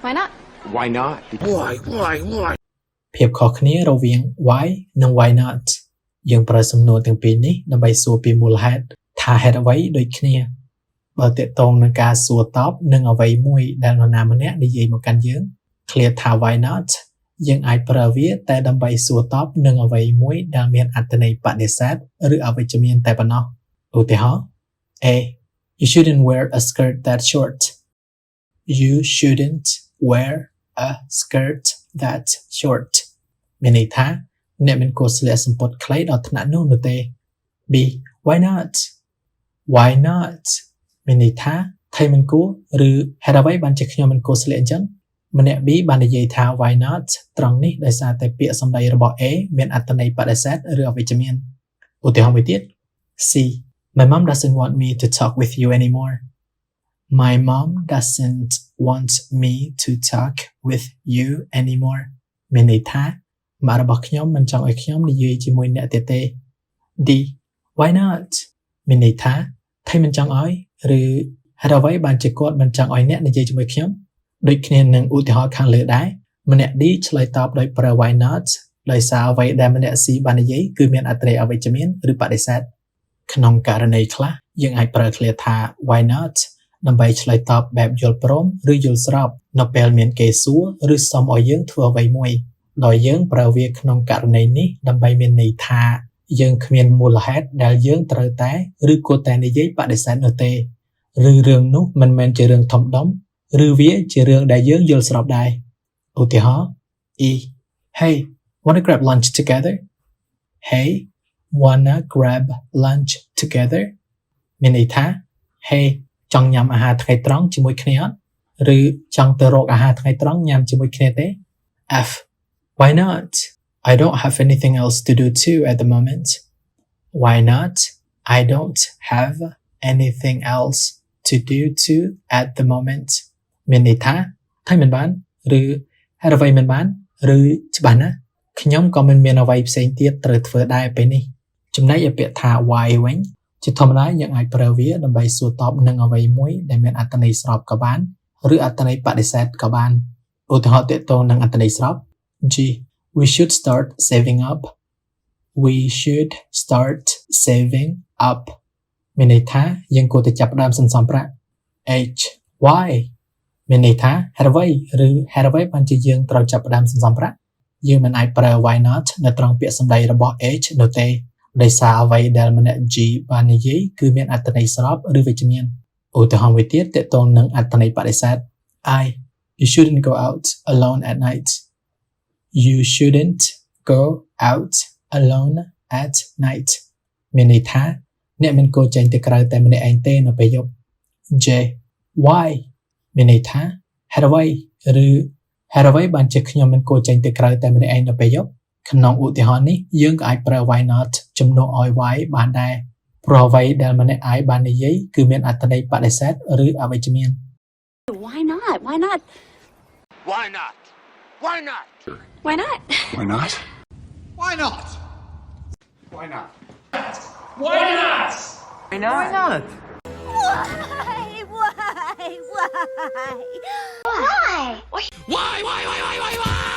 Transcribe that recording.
Why not? Why not? Why? ភាពខុសគ្នារវាង why និង why not យើងប្រើសំណួរទាំងពីរនេះដើម្បីសួរពីមូលហេតុថាហេតុអ្វីដូចគ្នាបើទាក់ទងនឹងការសួរតបនឹងអ្វីមួយដែលនរណាម្នាក់និយាយមកកាន់យើងឃ្លាថា why not យើងអាចប្រើវាតែដើម្បីសួរតបនឹងអ្វីមួយដែលមានអត្ថន័យបដិសេធឬអវិជ្ជមានតែប៉ុណ្ណោះឧទាហរណ៍ A You shouldn't wear a skirt that short. You shouldn't wear a skirt that short. មានន័យថាអ្នកមិនគួរស្លៀកសំពត់ខ្លីដល់ថ្នាក់នោះទេ B Why not? Why not? មានន័យថាថៃមិនគួរឬហេតុអ្វីបានជាខ្ញុំមិនគួរស្លៀកអញ្ចឹងម្នាក់ B បាននិយាយថា Why not ត្រង់នេះដោយសារតែពាក្យសម្ដីរបស់ A មានអត្ថន័យបដិសេធឬអវិជ្ជមានឧទាហរណ៍មួយទៀត C My mom doesn't want me to talk with you anymore. My mom doesn't want me to talk with you anymore. មានន័យថាម៉ាក់របស់ខ្ញុំមិនចង់ឲ្យខ្ញុំនិយាយជាមួយអ្នកទៀតទេ D Why not មានន័យថាថៃមិនចង់ឲ្យឬហេតុអ្វីបានជាគាត់មិនចង់ឲ្យអ្នកនិយាយជាមួយខ្ញុំដូចគ្នានឹងឧទាហរណ៍ខាងលើដែរម្នាក់ D ឆ្លើយតបដោយប្រើ Why not ដោយសារអ្វីដែលម្នាក់ C បាននិយាយគឺមានអត្ថន័យអវិជ្ជមានឬបដិសេធក្នុងករណីខ្លះយើងអាចប្រើឃ្លាថា why not ដើម្បីឆ្លើយតបបែបយល់ព្រមឬយល់ស្របនៅពេលមានគេសួរឬសុំឲ្យយើងធ្វើអ្វីមួយដោយយើងប្រើវាក្នុងករណីនេះដើម្បីមានន័យថាយើងគ្មានមូលហេតុដែលយើងត្រូវតែឬគួរតែនិយាយបដិសេធនោះទេឬរឿងនោះមិនមែនជារឿងធំដុំឬវាជារឿងដែលយើងយល់ស្របដែរឧទាហរណ៍ E Hey wanna grab lunch together Hey Wanna grab lunch together មានន័យថា Hey ចង់ញ៉ាំអាហារថ្ងៃត្រង់ជាមួយគ្នាអត់ឬចង់ទៅរកអាហារថ្ងៃត្រង់ញ៉ាំជាមួយគ្នាទេ F Why not I don't have anything else to do too at the moment Why not I don't have anything else to do too at the moment មានន័យថាថៃមិនបានឬហេតុអ្វីមិនបានឬច្បាស់ណាស់ខ្ញុំក៏មិនមានអ្វីផ្សេងទៀតត្រូវធ្វើដែរពេលនេះចំណែកឯពាក្យថា why វិញជាធម្មតាយើងអាចប្រើវាដើម្បីសួរតបនឹងអ្វីមួយដែលមានអត្ថន័យស្របក៏បានឬអត្ថន័យបដិសេធក៏បានឧទាហរណ៍ទាក់ទងនឹងអត្ថន័យស្រប G We should start saving up We should start saving up មានន័យថាយើងគួរតែចាប់ផ្ដើមសន្សំប្រាក់ H Why មានន័យថាហេតុអ្វីឬហេតុអ្វីបានជាយើងត្រូវចាប់ផ្ដើមសន្សំប្រាក់យើងមិនអាចប្រើ why not នៅត្រង់ពាក្យសម្ដីរបស់ H នោះទេដោយសារអ្វីដែលម្នាក់ G បាននិយាយគឺមានអត្ថន័យស្របឬវិជ្ជមានឧទាហរណ៍មួយទៀតទាក់ទងនឹងអត្ថន័យបដិសេធ I You shouldn't go out alone at night You shouldn't go out alone at night មានន័យថាអ្នកមិនគួរចេញទៅក្រៅតែម្នាក់ឯងទេនៅពេលយប់ J Why មានន័យថាហេតុអ្វីឬហេតុអ្វីបានជាខ្ញុំមិនគួរចេញទៅក្រៅតែម្នាក់ឯងនៅពេលយប់ក្នុងឧទាហរណ៍នេះយើងក៏អាចប្រើ why not ជំនួសឲ្យ why បានដែរព្រោះអ្វីដែលម្នាក់ឯងបាននិយាយគឺមានអត្ថន័យបដិសេធឬអវិជ្ជមាន Why not? Why not? Why not? Why not? Why not? Why not? Why not? Why not? Why not? Why not? Why? Why? Why?